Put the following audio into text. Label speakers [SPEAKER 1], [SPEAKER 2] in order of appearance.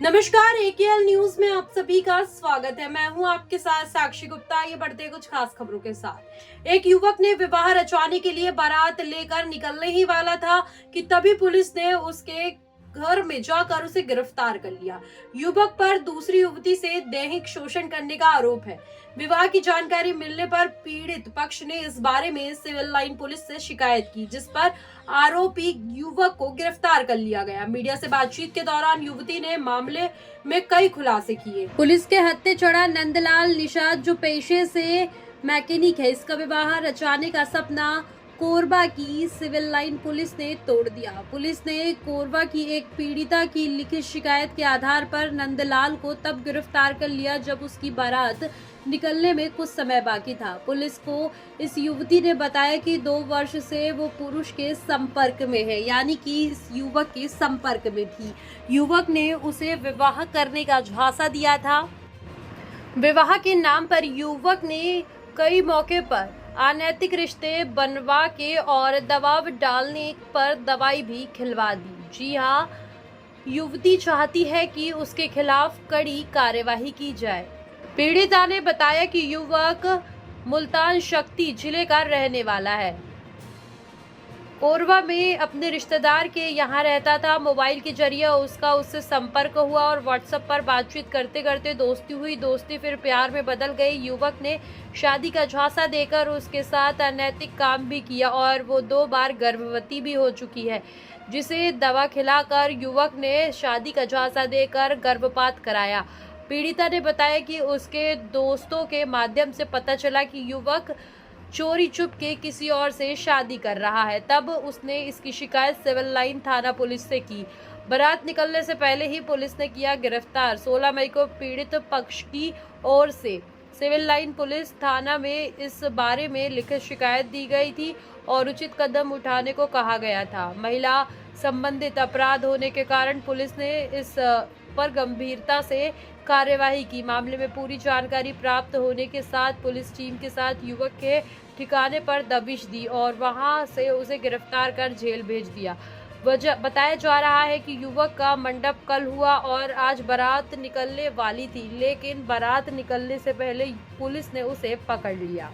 [SPEAKER 1] नमस्कार, एकेएल न्यूज में आप सभी का स्वागत है। मैं हूं आपके साथ साक्षी गुप्ता। ये बढ़ते कुछ खास खबरों के साथ। एक युवक ने विवाह रचाने के लिए बारात लेकर निकलने ही वाला था कि तभी पुलिस ने उसके घर में जाकर उसे गिरफ्तार कर लिया। युवक पर दूसरी युवती से दैहिक शोषण करने का आरोप है। विवाह की जानकारी मिलने पर पीड़ित पक्ष ने इस बारे में सिविल लाइन पुलिस से शिकायत की, जिस पर आरोपी युवक को गिरफ्तार कर लिया गया। मीडिया से बातचीत के दौरान युवती ने मामले में कई खुलासे किए। पुलिस के हत्थे चढ़ा नंदलाल निषाद, जो पेशे से मैकेनिक है, इसका विवाह रचाने का सपना कोरबा की सिविल लाइन पुलिस ने तोड़ दिया। पुलिस ने कोरबा की एक पीड़िता की लिखित शिकायत के आधार पर नंदलाल को तब गिरफ्तार कर लिया जब उसकी बारात निकलने में कुछ समय बाकी था। पुलिस को इस युवती ने बताया कि 2 वर्ष से वो पुरुष के संपर्क में है, यानी कि इस युवक के संपर्क में थी। युवक ने उसे विवाह करने का झांसा दिया था। विवाह के नाम पर युवक ने कई मौके पर अनैतिक रिश्ते बनवा के और दबाव डालने पर दवाई भी खिलवा दी। जी हाँ, युवती चाहती है कि उसके खिलाफ कड़ी कार्यवाही की जाए। पीड़िता ने बताया कि युवक मुल्तान शक्ति जिले का रहने वाला है। कोरबा में अपने रिश्तेदार के यहाँ रहता था। मोबाइल के जरिए उससे संपर्क हुआ और व्हाट्सएप पर बातचीत करते करते दोस्ती हुई। दोस्ती फिर प्यार में बदल गई। युवक ने शादी का झांसा देकर उसके साथ अनैतिक काम भी किया और वो 2 बार गर्भवती भी हो चुकी है, जिसे दवा खिलाकर युवक ने शादी का झांसा देकर गर्भपात कराया। पीड़िता ने बताया कि उसके दोस्तों के माध्यम से पता चला कि युवक चोरी चुप के किसी और से शादी कर रहा है। तब उसने इसकी शिकायत सिविल लाइन थाना पुलिस से की। बारात निकलने से पहले ही पुलिस ने किया गिरफ्तार। 16 मई को पीड़ित पक्ष की ओर से सिविल लाइन पुलिस थाना में इस बारे में लिखित शिकायत दी गई थी और उचित कदम उठाने को कहा गया था। महिला संबंधित अपराध होने के कारण पुलिस ने इस पर गंभीरता से कार्यवाही की। मामले में पूरी जानकारी प्राप्त होने के साथ पुलिस टीम के साथ युवक के ठिकाने पर दबिश दी और वहां से उसे गिरफ्तार कर जेल भेज दिया। बताया जा रहा है कि युवक का मंडप कल हुआ और आज बारात निकलने वाली थी, लेकिन बारात निकलने से पहले पुलिस ने उसे पकड़ लिया।